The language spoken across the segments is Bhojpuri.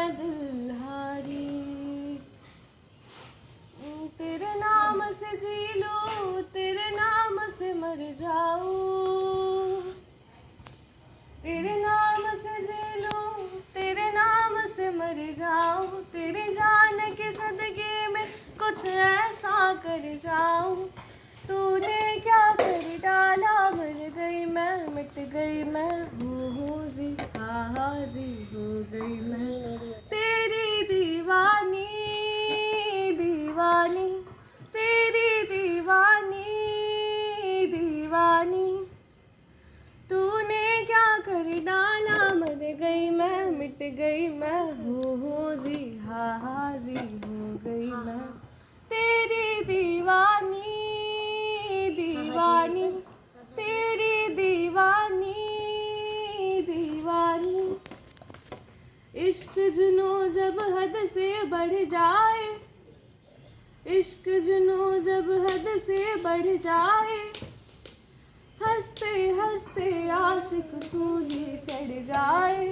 मैं दिल हारी। तेरे नाम से जी लूं, तेरे नाम से मर जाऊं, तेरे नाम से जी लूं, तेरे नाम से मर जाऊं, तेरी जान के सदके में कुछ ऐसा कर जाऊं। तूने क्या कर डाला, मर गई मैं, मिट गई मैं, हूँ जी, हाँ जी, हो गई मैं तेरी दीवानी, दीवानी, तेरी दीवानी, दीवानी। तूने क्या कर डाला, मर गई मैं, मिट गई मैं, हो जी, हाँ जी, हो गई मैं तेरी दीवानी, दीवानी, तेरी दीवानी, दीवानी। इश्क जुनू जब हद से बढ़ जाए, इश्क जुनू जब हद से बढ़ जाए, हंसते हंसते आशिक सूली चढ़ जाए।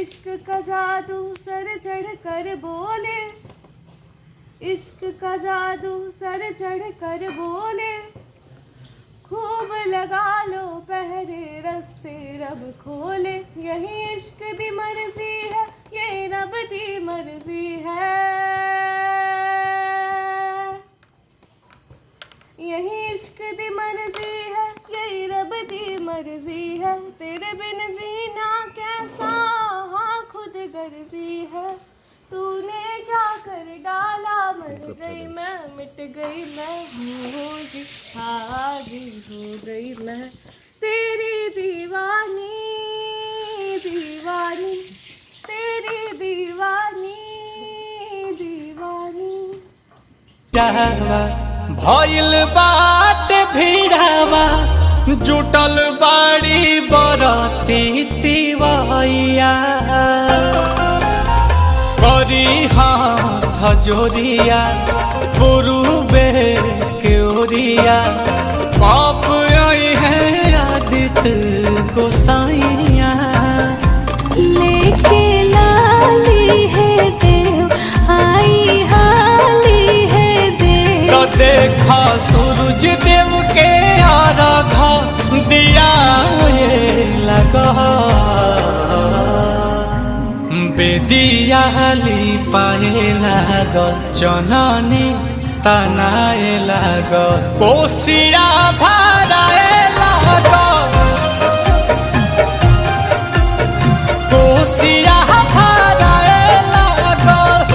इश्क का जादू सर चढ़ कर बोले, इश्क का जादू सर चढ़ कर बोले, खूब लगा लो पहरे रस्ते रब खोले। यही इश्क दी मर्जी है, ये रब दी मर्जी है, यही इश्क दी मर्जी है, यही रब दी मर्जी है। तेरे बिन जीना कैसा, हाँ खुद गर्जी है। तूने क्या कर डाला, मर गई मैं, मिट गई मैं, हूँ जी, हाँ जी, हो गई मैं तेरी दीवानी, दीवानी, तेरी दीवानी, दीवानी। भइल बाट भिड़ावा, जुटल बाड़ी बरती तिवैया, करी हाथ जोरिया पुरुबे के ओरिया, पाप आई है आदित्य गोसाइया। लेके लाली है देव, आई हाली है देव, तो देखा सूरज देव के आराधा दिया ये लगा, बेदिया हली पाए लागल, जननी तनाए लागल, कोसिया भराए लागल, कोसिया भराए लागल।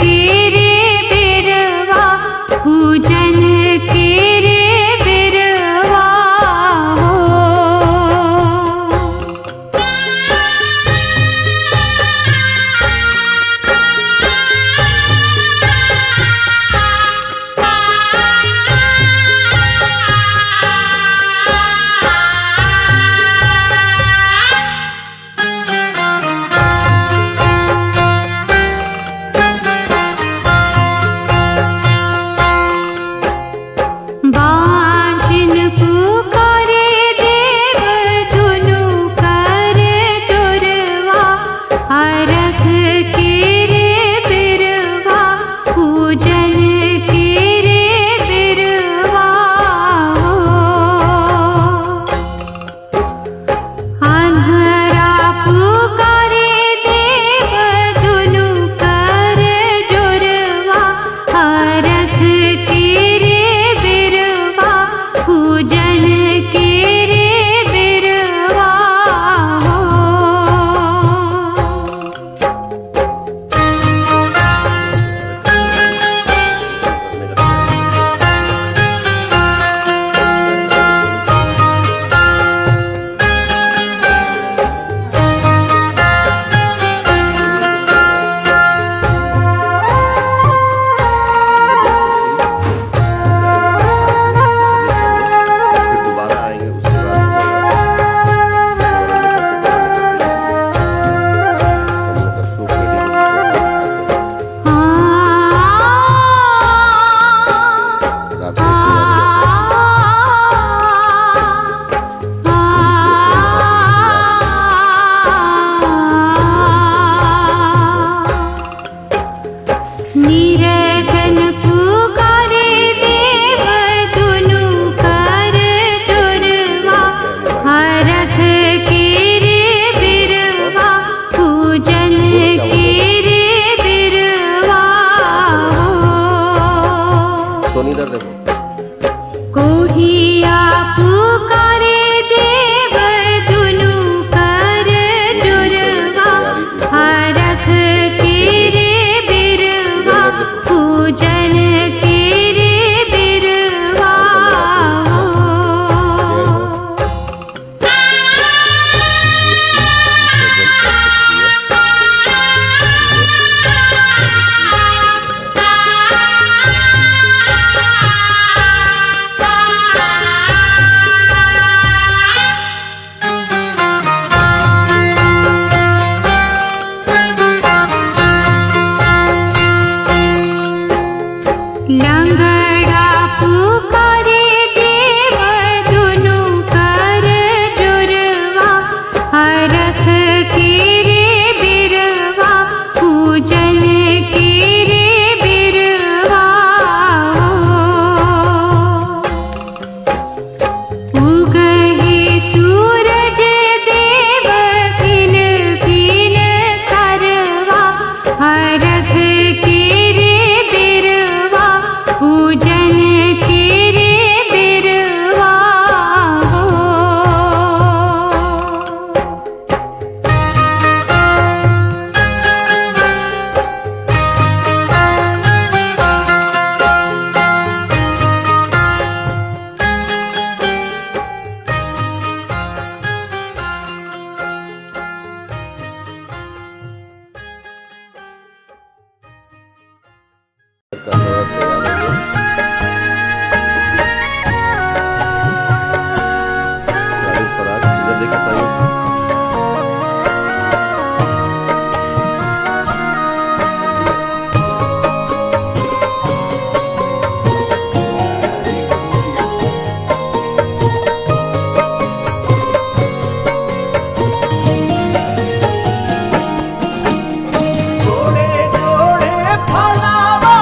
के रे बिरवा पूजन के रे बिरवा हो। बाँझिन पुकारे देव दुनु कर जोरवा अरख के रे बिरवा पूजन के रे बिरवा हो। अन्हरा पुकारे देव दुनु कर जोरवा अरख के रे बिरवा पूजन के रे बिरवा हो। फिर दोबारा आएंगे उसके बाद हम लोग का सूप रेडी हो चुका है। रात में निरगन पुकारे देव दुनु कर जोरवा हरख के रे बिरवा पूजन के रे बिरवा हो। सोनी इधर देखो। कोढ़िया पुकारे देव दुनु कर जोरवा हरख के रे बिरवा पूजन के रे बिरवा हो। लंगड़ा पुकारे देव दुनु कर जोरवा हरख के रे बिरवा पूजन के रे बिरवा हो। उगहे सूरज देव भिन भिन सरवा हरख के रे बिरवा पूजन के रे बिरवा हो। कैमरा तैयार हो गया। गाड़ी ऊपर आ, इधर देखिए भाई। जोड़े जोड़े फलावा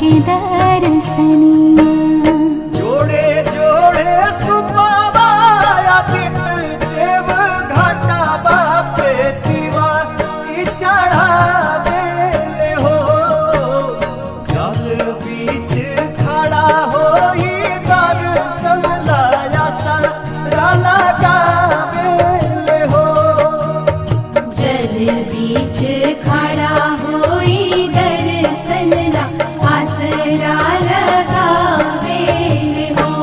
के दर्शनिया। जोड़े जोड़े सुबाबा आदित देव घाटा बापे दीवा की चढ़ावे ले हो। जल बीच खड़ा होई दर्शन लाया सारा लगावे ले हो। जल बीच खड़ा होई दर्शन ला आसरा लगावे हो।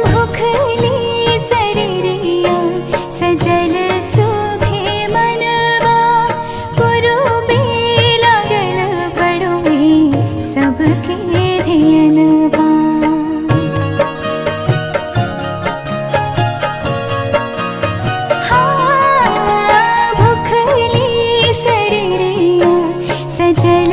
भूखली शरीरिया सजल सुभे मनवा। पुरुबे लागल बड़ुए सबके धियनवा। हाँ, भूखली शरीरिया सजल